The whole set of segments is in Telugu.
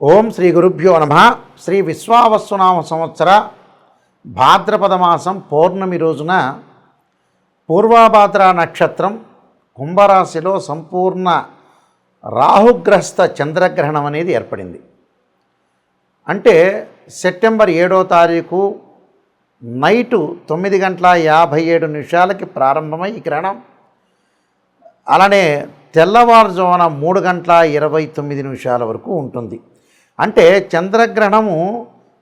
ఓం శ్రీ గురుభ్యో నమః. శ్రీ విశ్వావసునామ సంవత్సర భాద్రపద మాసం పౌర్ణమి రోజున పూర్వభాద్ర నక్షత్రం కుంభరాశిలో సంపూర్ణ రాహుగ్రస్త చంద్రగ్రహణం అనేది ఏర్పడింది. అంటే సెప్టెంబర్ 7వ తారీఖు నైటు 9:57 ప్రారంభమై ఈ గ్రహణం అలానే తెల్లవారుజామున 3:29 వరకు ఉంటుంది. అంటే చంద్రగ్రహణము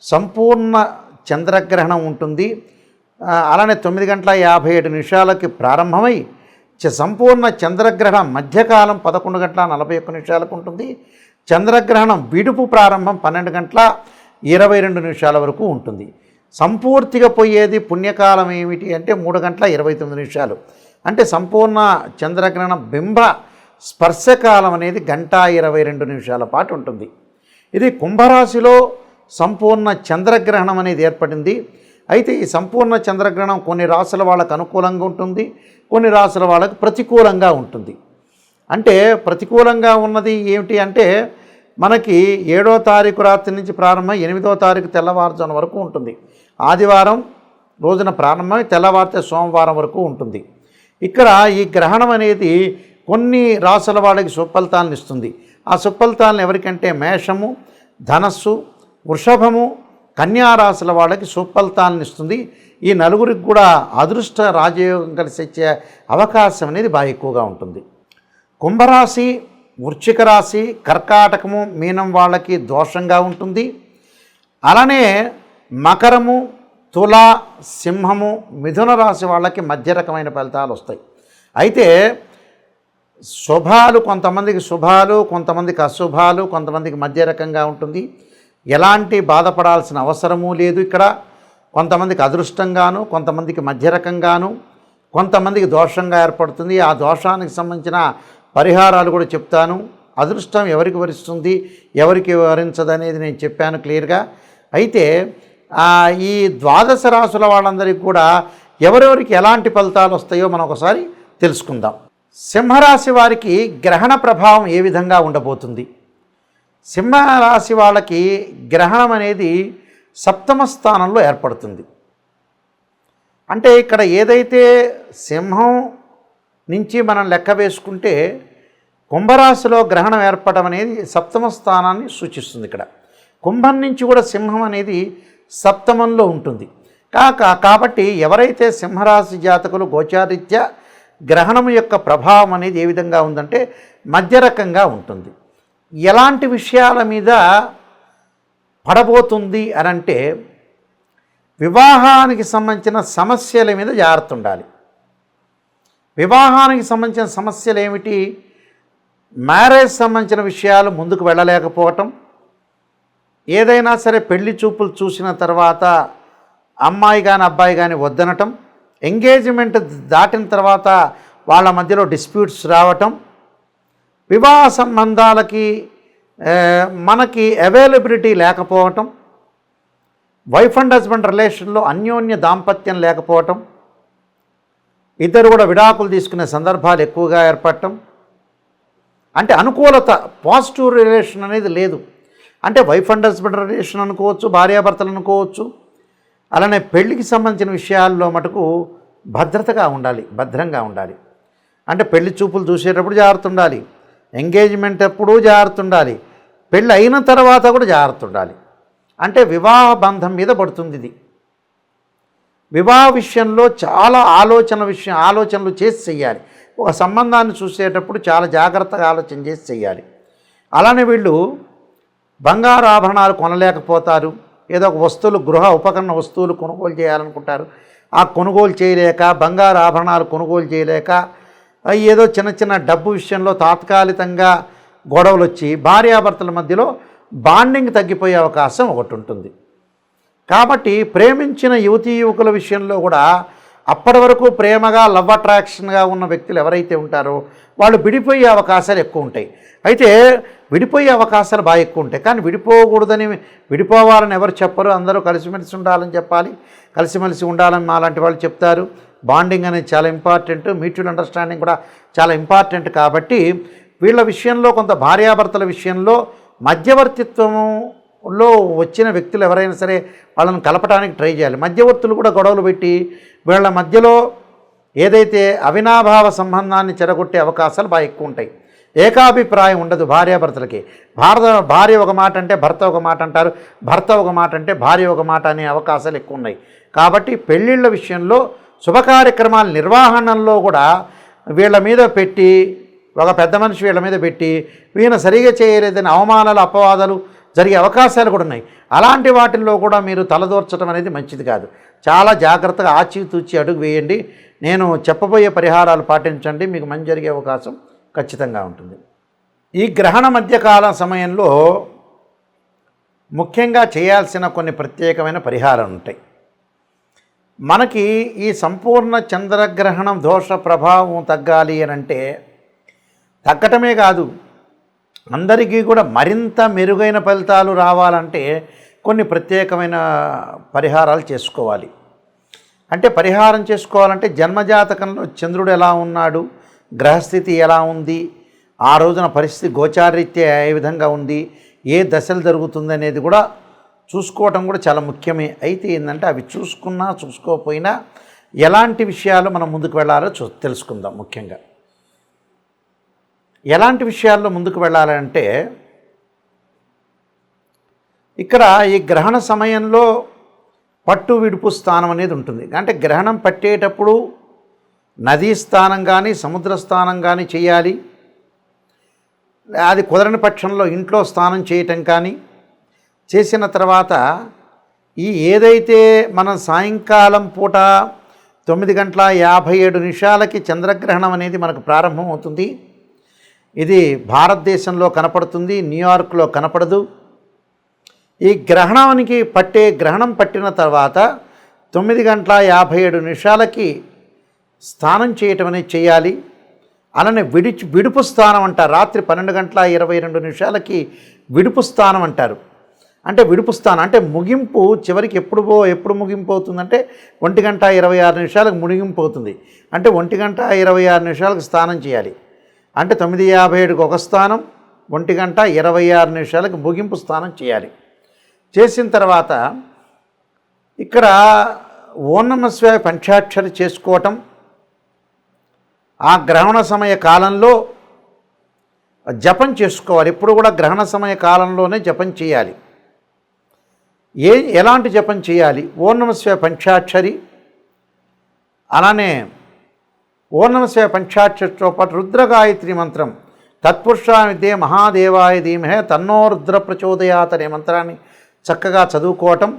సంపూర్ణ చంద్రగ్రహణం ఉంటుంది. అలానే 9:57 ప్రారంభమై సంపూర్ణ చంద్రగ్రహణం మధ్యకాలం 11:41 ఉంటుంది. చంద్రగ్రహణం విడుపు ప్రారంభం 12:22 వరకు ఉంటుంది. సంపూర్తిగా పోయేది పుణ్యకాలం ఏమిటి అంటే 3:29. అంటే సంపూర్ణ చంద్రగ్రహణ బింబ స్పర్శకాలం అనేది 1:22 పాటు ఉంటుంది. ఇది కుంభరాశిలో సంపూర్ణ చంద్రగ్రహణం అనేది ఏర్పడింది. అయితే ఈ సంపూర్ణ చంద్రగ్రహణం కొన్ని రాశుల వాళ్ళకు అనుకూలంగా ఉంటుంది, కొన్ని రాశుల వాళ్ళకు ప్రతికూలంగా ఉంటుంది. అంటే ప్రతికూలంగా ఉన్నది ఏమిటి అంటే మనకి 7వ తారీఖు రాత్రి నుంచి ప్రారంభమై 8వ తారీఖు తెల్లవారుజామున వరకు ఉంటుంది. ఆదివారం రోజున ప్రారంభమై తెల్లవారితే సోమవారం వరకు ఉంటుంది. ఇక్కడ ఈ గ్రహణం అనేది కొన్ని రాశుల వాళ్ళకి సుఫలితాలను ఇస్తుంది. ఆ సుఫలితాలను ఎవరికంటే మేషము, ధనస్సు, వృషభము, కన్యా రాశుల వాళ్ళకి సుఫలితాలను ఇస్తుంది. ఈ నలుగురికి కూడా అదృష్ట రాజయోగం కలిసి వచ్చే అవకాశం అనేది బాగా ఎక్కువగా ఉంటుంది. కుంభరాశి, వృశ్చిక రాశి, కర్కాటకము, మీనం వాళ్ళకి దోషంగా ఉంటుంది. అలానే మకరము, తుల, సింహము, మిథున రాశి వాళ్ళకి మధ్య రకమైన ఫలితాలు వస్తాయి. అయితే శుభాలు కొంతమందికి శుభాలు, కొంతమందికి అశుభాలు, కొంతమందికి మధ్య రకంగా ఉంటుంది. ఎలాంటి బాధపడాల్సిన అవసరమూ లేదు. ఇక్కడ కొంతమందికి అదృష్టంగాను, కొంతమందికి మధ్య రకంగాను, కొంతమందికి దోషంగా ఏర్పడుతుంది. ఆ దోషానికి సంబంధించిన పరిహారాలు కూడా చెప్తాను. అదృష్టం ఎవరికి వరిస్తుంది, ఎవరికి వరించదు అనేది నేను చెప్పాను క్లియర్గా. అయితే ఈ ద్వాదశ రాశుల వాళ్ళందరికీ కూడా ఎవరెవరికి ఎలాంటి ఫలితాలు వస్తాయో మనం ఒకసారి తెలుసుకుందాం. సింహరాశి వారికి గ్రహణ ప్రభావం ఏ విధంగా ఉండబోతుంది? సింహరాశి వాళ్ళకి గ్రహణం అనేది 7వ స్థానంలో ఏర్పడుతుంది. అంటే ఇక్కడ ఏదైతే సింహం నుంచి మనం లెక్క వేసుకుంటే కుంభరాశిలో గ్రహణం ఏర్పడడం అనేది 7వ స్థానాన్ని సూచిస్తుంది. ఇక్కడ కుంభం నుంచి కూడా సింహం అనేది 7మంలో ఉంటుంది. కాబట్టి ఎవరైతే సింహరాశి జాతకులు గోచారీత్యా గ్రహణం యొక్క ప్రభావం అనేది ఏ విధంగా ఉందంటే మధ్య రకంగా ఉంటుంది. ఎలాంటి విషయాల మీద పడబోతుంది అనంటే వివాహానికి సంబంధించిన సమస్యల మీద జాగ్రత్త ఉండాలి. వివాహానికి సంబంధించిన సమస్యలు ఏమిటి? మ్యారేజ్ సంబంధించిన విషయాలు ముందుకు వెళ్ళలేకపోవటం, ఏదైనా సరే పెళ్లి చూపులు చూసిన తర్వాత అమ్మాయి కానీ అబ్బాయి కానీ వద్దనటం, ఎంగేజ్మెంట్ దాటిన తర్వాత వాళ్ళ మధ్యలో డిస్ప్యూట్స్ రావటం, వివాహ సంబంధాలకి మనకి అవైలబిలిటీ లేకపోవటం, వైఫ్ అండ్ హస్బెండ్ రిలేషన్లో అన్యోన్య దాంపత్యం లేకపోవటం, ఇద్దరు కూడా విడాకులు తీసుకునే సందర్భాలు ఎక్కువగా ఏర్పడటం, అంటే అనుకూలత పాజిటివ్ రిలేషన్ అనేది లేదు. అంటే వైఫ్ అండ్ హస్బెండ్ రిలేషన్ అనుకోవచ్చు, భార్యాభర్తలు అనుకోవచ్చు. అలానే పెళ్లికి సంబంధించిన విషయాల్లో మటుకు భద్రంగా ఉండాలి. అంటే పెళ్లి చూపులు చూసేటప్పుడు జాగ్రత్త ఉండాలి, ఎంగేజ్మెంట్ అప్పుడు జాగ్రత్త ఉండాలి, పెళ్ళి అయిన తర్వాత కూడా జాగ్రత్త ఉండాలి. అంటే వివాహ బంధం మీద పడుతుంది ఇది. వివాహ విషయంలో చాలా ఆలోచనలు చేసి చెయ్యాలి. ఒక సంబంధాన్ని చూసేటప్పుడు చాలా జాగ్రత్తగా ఆలోచన చేసి చెయ్యాలి. అలానే వీళ్ళు బంగారు ఆభరణాలు కొనలేకపోతారు. ఏదో ఒక వస్తువులు, గృహ ఉపకరణ వస్తువులు కొనుగోలు చేయాలనుకుంటారు. ఆ కొనుగోలు చేయలేక, బంగారు ఆభరణాలు కొనుగోలు చేయలేక, ఏదో చిన్న చిన్న డబ్బు విషయంలో తాత్కాలికంగా గొడవలు వచ్చి భార్యాభర్తల మధ్యలో బాండింగ్ తగ్గిపోయే అవకాశం ఒకటి ఉంటుంది. కాబట్టి ప్రేమించిన యువతీ యువకుల విషయంలో కూడా అప్పటి వరకు ప్రేమగా లవ్ అట్రాక్షన్గా ఉన్న వ్యక్తులు ఎవరైతే ఉంటారో వాళ్ళు విడిపోయే అవకాశాలు ఎక్కువ ఉంటాయి. అయితే విడిపోయే అవకాశాలు బాగా ఎక్కువ ఉంటాయి. కానీ విడిపోవాలని ఎవరు చెప్పరు. అందరూ కలిసిమెలిసి ఉండాలని చెప్పాలి, కలిసిమెలిసి ఉండాలని మాలాంటి వాళ్ళు చెప్తారు. బాండింగ్ అనేది చాలా ఇంపార్టెంట్, మ్యూచువల్ అండర్స్టాండింగ్ కూడా చాలా ఇంపార్టెంట్. కాబట్టి వీళ్ళ విషయంలో కొంత భార్యాభర్తల విషయంలో మధ్యవర్తిత్వంలో వచ్చిన వ్యక్తులు ఎవరైనా సరే వాళ్ళని కలపడానికి ట్రై చేయాలి. మధ్యవర్తులు కూడా గొడవలు పెట్టి వీళ్ళ మధ్యలో ఏదైతే అవినాభావ సంబంధాన్ని చెడగొట్టే అవకాశాలు బాగా ఎక్కువ ఉంటాయి. ఏకాభిప్రాయం ఉండదు భార్యాభర్తలకి. భార్య ఒక మాట అంటే భర్త ఒక మాట అంటారు, భర్త ఒక మాట అంటే భార్య ఒక మాట అనే అవకాశాలు ఎక్కువ ఉన్నాయి. కాబట్టి పెళ్ళిళ్ళ విషయంలో శుభ కార్యక్రమాల నిర్వహణలో కూడా వీళ్ళ మీద పెట్టి, ఒక పెద్ద మనిషి వీళ్ళ మీద పెట్టి వీళ్ళ సరిగా చేయలేదని అవమానాలు అపవాదాలు జరిగే అవకాశాలు కూడా ఉన్నాయి. అలాంటి వాటిల్లో కూడా మీరు తలదూర్చడం అనేది మంచిది కాదు. చాలా జాగ్రత్తగా ఆచితూచి అడుగు వేయండి. నేను చెప్పబోయే పరిహారాలు పాటించండి, మీకు మంచి జరిగే అవకాశం ఖచ్చితంగా ఉంటుంది. ఈ గ్రహణ మధ్యకాల సమయంలో ముఖ్యంగా చేయాల్సిన కొన్ని ప్రత్యేకమైన పరిహారాలు ఉంటాయి. మనకి ఈ సంపూర్ణ చంద్రగ్రహణం దోష ప్రభావం తగ్గాలి అని అంటే తగ్గటమే కాదు, అందరికీ కూడా మరింత మెరుగైన ఫలితాలు రావాలంటే కొన్ని ప్రత్యేకమైన పరిహారాలు చేసుకోవాలి. అంటే పరిహారం చేసుకోవాలంటే జన్మజాతకంలో చంద్రుడు ఎలా ఉన్నాడు, గ్రహస్థితి ఎలా ఉంది, ఆ రోజున పరిస్థితి గోచారీత్యా ఏ విధంగా ఉంది, ఏ దశలు జరుగుతుంది అనేది కూడా చూసుకోవటం కూడా చాలా ముఖ్యమే. అయితే ఏంటంటే అవి చూసుకున్నా చూసుకోకపోయినా ఎలాంటి విషయాలు మనం ముందుకు వెళ్ళాలో తెలుసుకుందాం. ముఖ్యంగా ఎలాంటి విషయాల్లో ముందుకు వెళ్ళాలంటే ఇక్కడ ఈ గ్రహణ సమయంలో పట్టు విడుపు స్థానం అనేది ఉంటుంది. అంటే గ్రహణం పట్టేటప్పుడు నదీ స్థానం కానీ సముద్ర స్థానం కానీ చేయాలి. అది కుదరని పక్షంలో ఇంట్లో స్నానం చేయటం కానీ చేసిన తర్వాత ఏదైతే మనం సాయంకాలం పూట 9:57 చంద్రగ్రహణం అనేది మనకు ప్రారంభం అవుతుంది. ఇది భారతదేశంలో కనపడుతుంది, న్యూయార్క్లో కనపడదు. ఈ గ్రహణం పట్టిన తర్వాత 9:57 స్నానం చేయటం అనేది చేయాలి. అలానే విడుపు స్థానం అంటారు. రాత్రి 12:22 విడుపు స్థానం అంటారు. అంటే విడుపు స్థానం అంటే ముగింపు చివరికి ఎప్పుడు ముగింపు అవుతుందంటే 1:26 ముగింపు అవుతుంది. అంటే 1:26 స్నానం చేయాలి. అంటే 9:57 ఒక స్థానం, 1:26 ముగింపు స్నానం చేయాలి. చేసిన తర్వాత ఇక్కడ ఓం నమః శివాయ పంచాక్షరి చేసుకోవటం, ఆ గ్రహణ సమయ కాలంలో జపం చేసుకోవాలి. ఎప్పుడు కూడా గ్రహణ సమయ కాలంలోనే జపం చేయాలి. ఎలాంటి జపం చేయాలి? ఓం నమః శివాయ పంచాక్షరి, అలానే ఓం నమః శివాయ పంచాక్షరితో పాటు రుద్రగాయత్రి మంత్రం, తత్పురుషాయ విద్యే మహాదేవాయ ధీమహే తన్నో రుద్ర ప్రచోదయాత్ అనే మంత్రాన్ని చక్కగా చదువుకోవటం,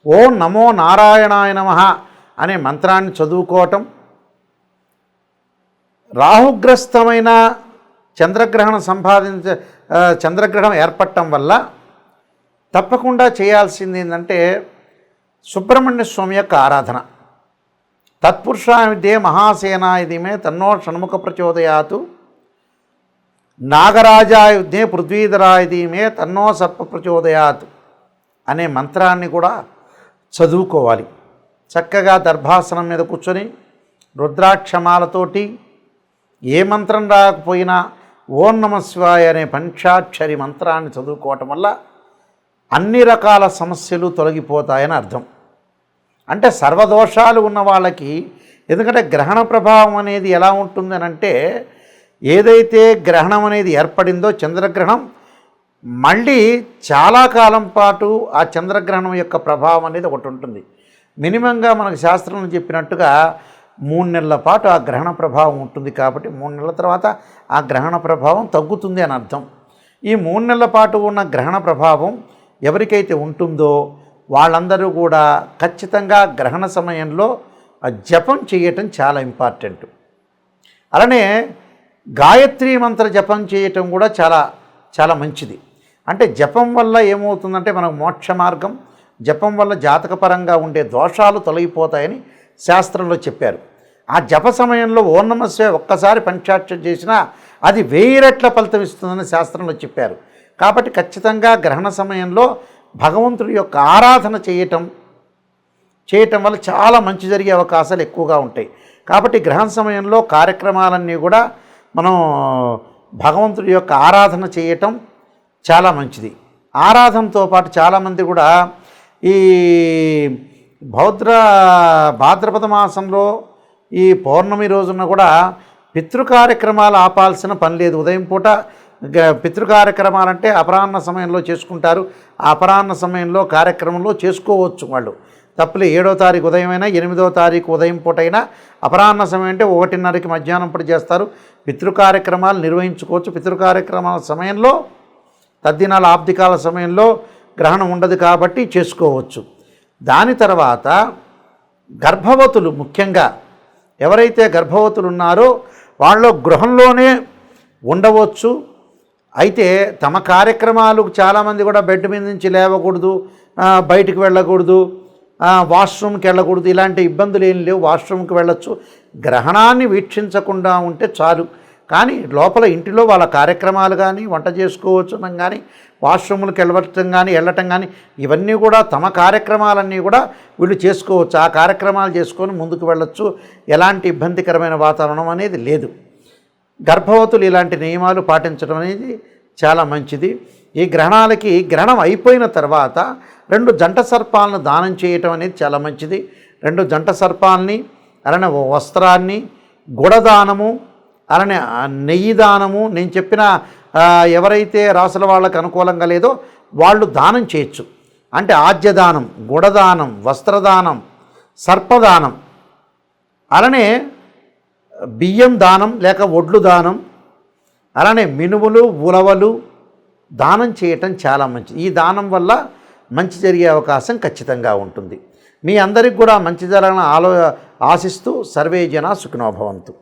ఓం నమో నారాయణాయ నమః అనే మంత్రాన్ని చదువుకోవటం, రాహుగ్రస్తమైన చంద్రగ్రహణం ఏర్పడటం వల్ల తప్పకుండా చేయాల్సింది ఏంటంటే సుబ్రహ్మణ్య స్వామి యొక్క ఆరాధన. తత్పురుషాయ విద్యే మహాసేనాయ ధీమహే తన్నో షణ్ముఖ ప్రచోదయాత్, నాగరాజాయ విద్యే పృథ్వీధరాయ ధీమహే తన్నో సర్ప ప్రచోదయాత్ అనే మంత్రాన్ని కూడా చదువుకోవాలి. చక్కగా దర్భాసనం మీద కూర్చొని రుద్రాక్షమాలతోటి ఏ మంత్రం రాకపోయినా ఓం నమః శివాయ అనే పంచాక్షరి మంత్రాన్ని చదువుకోవటం వల్ల అన్ని రకాల సమస్యలు తొలగిపోతాయని అర్థం. అంటే సర్వదోషాలు ఉన్న వాళ్ళకి, ఎందుకంటే గ్రహణ ప్రభావం అనేది ఎలా ఉంటుందని అంటే ఏదైతే గ్రహణం అనేది ఏర్పడిందో చంద్రగ్రహణం, మళ్ళీ చాలా కాలం పాటు ఆ చంద్రగ్రహణం యొక్క ప్రభావం అనేది ఒకటి ఉంటుంది. మినిమంగా మనకు శాస్త్రంలో చెప్పినట్టుగా 3 నెలల పాటు ఆ గ్రహణ ప్రభావం ఉంటుంది. కాబట్టి 3 నెలల తర్వాత ఆ గ్రహణ ప్రభావం తగ్గుతుంది అని అర్థం. ఈ 3 నెలల పాటు ఉన్న గ్రహణ ప్రభావం ఎవరికైతే ఉంటుందో వాళ్ళందరూ కూడా ఖచ్చితంగా గ్రహణ సమయంలో జపం చేయటం చాలా ఇంపార్టెంట్. అలానే గాయత్రి మంత్ర జపం చేయటం కూడా చాలా చాలా మంచిది. అంటే జపం వల్ల ఏమవుతుందంటే మనకు మోక్ష మార్గం, జపం వల్ల జాతకపరంగా ఉండే దోషాలు తొలగిపోతాయని శాస్త్రంలో చెప్పారు. ఆ జప సమయంలో ఓం నమః శివాయ ఒక్కసారి పంచాక్షరి చేసినా అది 1000 రెట్ల ఫలితం ఇస్తుందని శాస్త్రంలో చెప్పారు. కాబట్టి ఖచ్చితంగా గ్రహణ సమయంలో భగవంతుడి యొక్క ఆరాధన చేయటం వల్ల చాలా మంచి జరిగే అవకాశాలు ఎక్కువగా ఉంటాయి. కాబట్టి గ్రహణ సమయంలో కార్యక్రమాలన్నీ కూడా మనం భగవంతుడి యొక్క ఆరాధన చేయటం, చాలా మంచిది. ఆరాధనతో పాటు చాలామంది కూడా ఈ భాద్రపద మాసంలో ఈ పౌర్ణమి రోజున కూడా పితృ కార్యక్రమాలు ఆపాల్సిన పని లేదు. ఉదయం పూట పితృ కార్యక్రమాలంటే అపరాహ్న సమయంలో చేసుకుంటారు. ఆ అపరాహ్న సమయంలో కార్యక్రమంలో చేసుకోవచ్చు వాళ్ళు, తప్పులే. 7వ తారీఖు ఉదయమైనా 8వ తారీఖు ఉదయం పూట అయినా, అపరాహ్న సమయం అంటే 1:30కి మధ్యాహ్నం పూట చేస్తారు. పితృ కార్యక్రమాలు నిర్వహించుకోవచ్చు. పితృ కార్యక్రమాల సమయంలో, తద్దినాల ఆబ్దికాల సమయంలో గ్రహణం ఉండదు కాబట్టి చేసుకోవచ్చు. దాని తర్వాత గర్భవతులు, ముఖ్యంగా ఎవరైతే గర్భవతులు ఉన్నారో వాళ్ళు గృహంలోనే ఉండవచ్చు. అయితే తమ కార్యక్రమాలు చాలామంది కూడా బెడ్ మీద నుంచి లేవకూడదు, బయటికి వెళ్ళకూడదు, వాష్రూమ్కి వెళ్ళకూడదు, ఇలాంటి ఇబ్బందులు ఏం లేవు. వాష్రూమ్కి వెళ్ళొచ్చు. గ్రహణాన్ని వీక్షించకుండా ఉంటే చాలు. కానీ లోపల ఇంటిలో వాళ్ళ కార్యక్రమాలు కానీ, వంట చేసుకోవచ్చు కానీ, వాష్రూమ్లకు వెళ్ళటం కానీ ఇవన్నీ కూడా తమ కార్యక్రమాలన్నీ కూడా వీళ్ళు చేసుకోవచ్చు. ఆ కార్యక్రమాలు చేసుకొని ముందుకు వెళ్ళొచ్చు. ఎలాంటి ఇబ్బందికరమైన వాతావరణం అనేది లేదు. గర్భవతులు ఇలాంటి నియమాలు పాటించడం అనేది చాలా మంచిది. ఈ గ్రహణం అయిపోయిన తర్వాత 2 జంట సర్పాలను దానం చేయటం అనేది చాలా మంచిది. 2 జంట సర్పాలని, అలానే వస్త్రాన్ని, గుడదానము, అలానే నెయ్యి దానము, నేను చెప్పిన ఎవరైతే రాసుల వాళ్ళకు అనుకూలంగా లేదో వాళ్ళు దానం చేయొచ్చు. అంటే ఆజ్యదానం, గుడదానం, వస్త్రదానం, సర్పదానం, అలానే బియ్యం దానం లేక ఒడ్లు దానం, అలానే మినుములు, ఉలవలు దానం చేయటం చాలా మంచిది. ఈ దానం వల్ల మంచి జరిగే అవకాశం ఖచ్చితంగా ఉంటుంది. మీ అందరికి కూడా మంచి జరగాలని ఆశిస్తూ సర్వే జనా సుఖినో భవంతు.